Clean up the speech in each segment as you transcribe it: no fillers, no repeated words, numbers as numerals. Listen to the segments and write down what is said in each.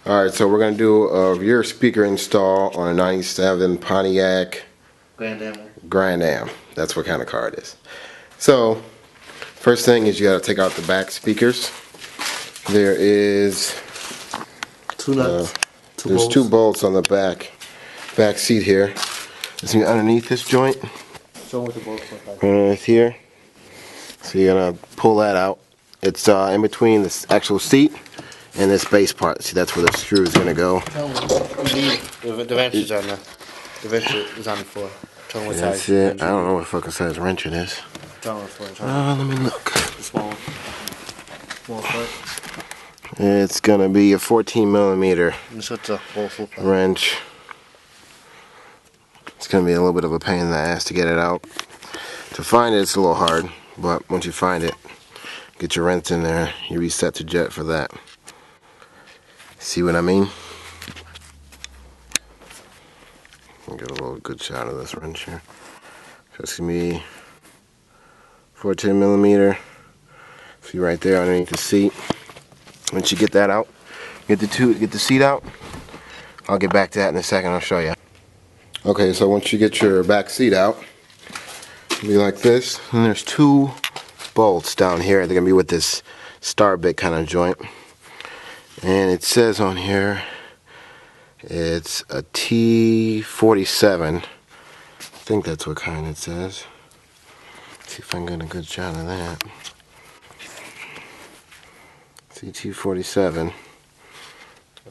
Alright, so we're going to do a rear speaker install on a 97 Pontiac Grand Am. That's what kind of car it is. So, first thing is you got to take out the back speakers. There is two nuts. There's two bolts on the back seat here. It's underneath this joint. Show what the bolts look like. Underneath here. So you're gonna pull that out. It's in between this actual seat and this base part. See, that's where the screw is gonna go. Tell me the wrench is on the wrench is on the floor. Tell me what That's size. it. I don't know what fucking size wrench it is. Tell me what Let me look. The small part. It's gonna be a 14mm wrench. It's gonna be a little bit of a pain in the ass to get it out. To find it, it's a little hard, but once you find it, get your wrench in there, you'll be set to jet for that. See what I mean? I'll get a little good shot of this wrench here. So it's gonna be 14mm. See right there underneath the seat. Once you get that out, get the seat out. I'll get back to that in a second. I'll show you. Okay, so once you get your back seat out, it'll be like this. And there's two bolts down here. They're gonna be with this star bit kind of joint. And it says on here, it's a T47. I think that's what kind it says. Let's see if I can get a good shot of that. T47.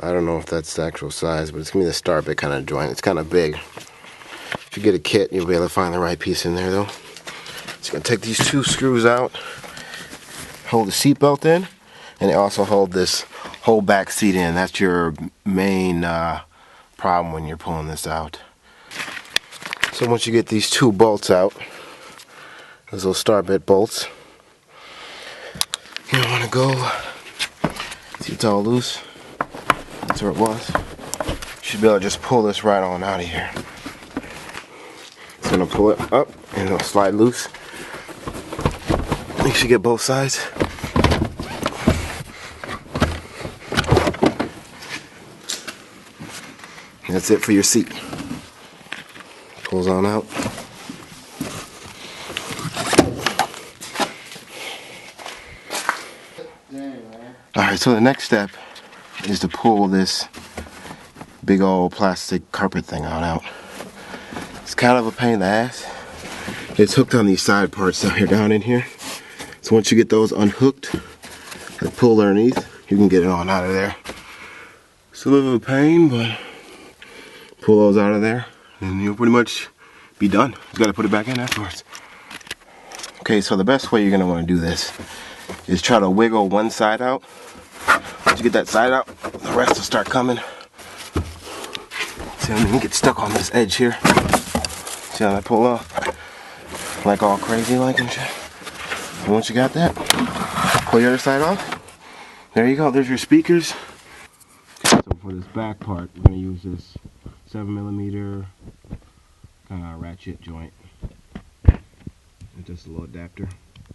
I don't know if that's the actual size, but it's gonna be the star bit kind of joint. It's kind of big. If you get a kit, you'll be able to find the right piece in there, though. So you're gonna take these two screws out, hold the seat belt in, and they also hold this whole back seat in. That's your main problem when you're pulling this out. So once you get these two bolts out, those little star bit bolts, you don't want to go. See, it's all loose. That's where it was. You should be able to just pull this right on out of here. It's gonna pull it up and it'll slide loose. Make sure you get both sides. And that's it for your seat. Pulls on out. Alright, so the next step is to pull this big old plastic carpet thing out. It's kind of a pain in the ass. It's hooked on these side parts down in here. So once you get those unhooked and pulled underneath, you can get it on out of there. It's a little bit of a pain, but pull those out of there and you'll pretty much be done. You gotta put it back in afterwards. Okay, so the best way you're gonna wanna do this is try to wiggle one side out. Once you get that side out, the rest will start coming. See, I'm gonna get stuck on this edge here. See how I pull off? Like all crazy like and shit. And once you got that, pull your other side off. There you go, there's your speakers. So for this back part, we're gonna use this 7mm ratchet joint. And just a little adapter.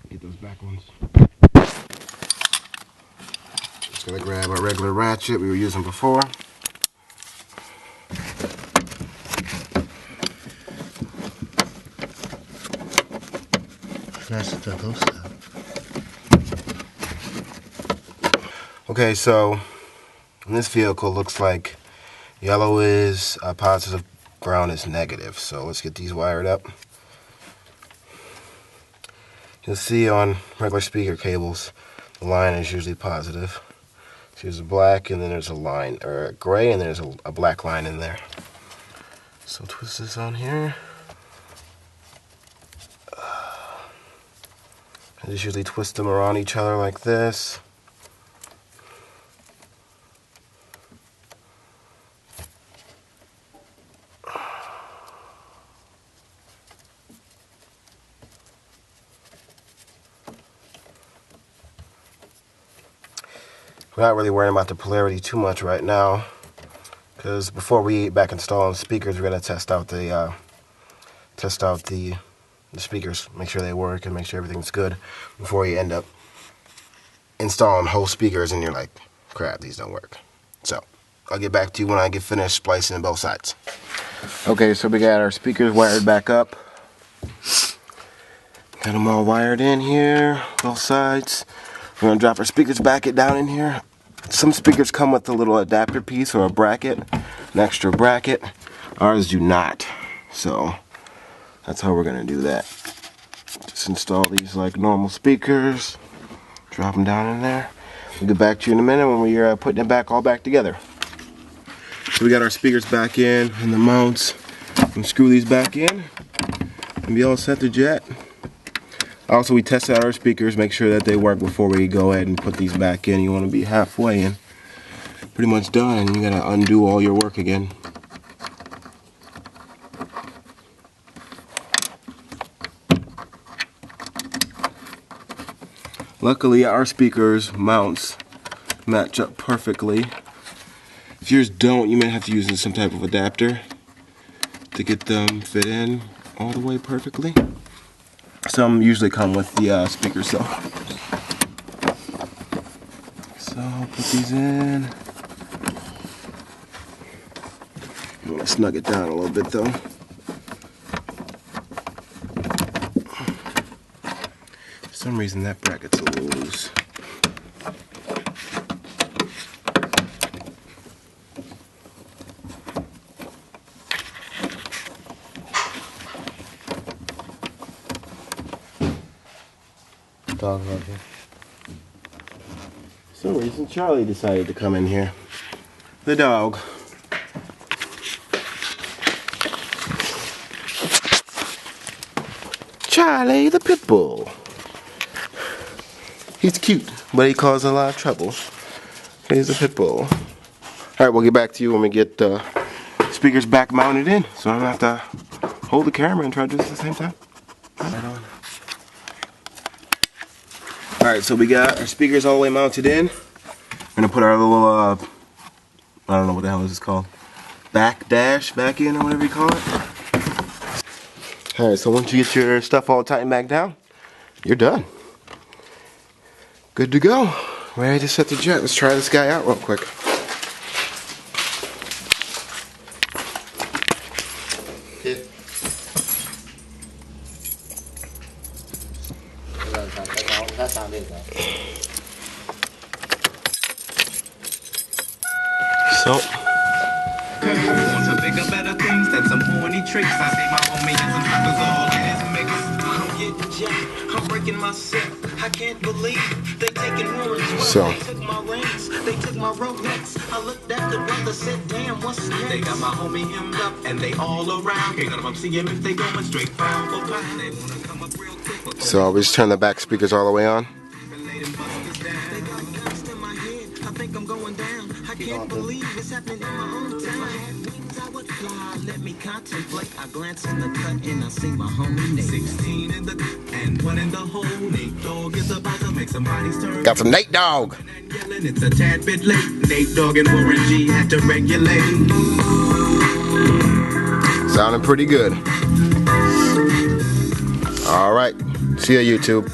Get those back ones. Just gonna grab our regular ratchet we were using before. Okay, so this vehicle looks like yellow is positive, brown is negative. So let's get these wired up. You'll see on regular speaker cables, the line is usually positive. So there's a black and then there's a line, or a gray and there's a black line in there. So twist this on here. I just usually twist them around each other like this. We're not really worrying about the polarity too much right now, because before we get back installing speakers, we're gonna test out the speakers, make sure they work and make sure everything's good before you end up installing whole speakers and you're like, crap, these don't work. So I'll get back to you when I get finished splicing both sides. Okay, so we got our speakers wired back up. Got them all wired in here, both sides. We're gonna drop our speakers down in here. Some speakers come with a little adapter piece or a bracket, an extra bracket. Ours do not. So that's how we're gonna do that. Just install these like normal speakers, drop them down in there. We'll get back to you in a minute when we're putting it all back together. So we got our speakers back in and the mounts. And screw these back in and be all set to jet. Also, we test out our speakers, make sure that they work before we go ahead and put these back in. You want to be halfway in, pretty much done, and you gotta undo all your work again. Luckily, our speakers mounts match up perfectly. If yours don't, you may have to use some type of adapter to get them fit in all the way perfectly. Some usually come with the speakers though. So I'll put these in. I'm gonna snug it down a little bit though. For some reason that bracket's a little loose. Dog right here. For some reason Charlie decided to come in here. The dog. Charlie the pit bull. He's cute, but he causes a lot of trouble. He's a pit bull. Alright, we'll get back to you when we get speakers back mounted in. So I'm gonna have to hold the camera and try to do this at the same time. Right on. Alright, so we got our speakers all the way mounted in. We're gonna put our little, I don't know what the hell this is called. Back in or whatever you call it. Alright, so once you get your stuff all tightened back down, you're done. Good to go. Ready to set the jet. Let's try this guy out real quick. That sounded though. So, Want to bigger, better things than some horny tricks. I see my homie and some suckers all in his mix. I'm getting jacked, I'm breaking myself. I can't believe they taking ruins. So. They took my rings, they took my Rolex. I looked at the brother, said, damn, what's next? They got my homie hemmed up and they all around. Can't none of them see him if they going straight pound for pound. They wanna come up real quick. So we just turn the back speakers all the way on. I think I'm going down. I can't believe it's happening in my own time. Wings I would fly, let me contemplate. I glance in the cut and I see my homie Nate. 16 in the and 1 in the hole. Nate Dogg is about to make somebody's turn. Got some Nate Dogg. Yelling, it's a tad bit late. Nate Dogg and Warren G had to regulate. Sounding pretty good. All right. See ya, YouTube.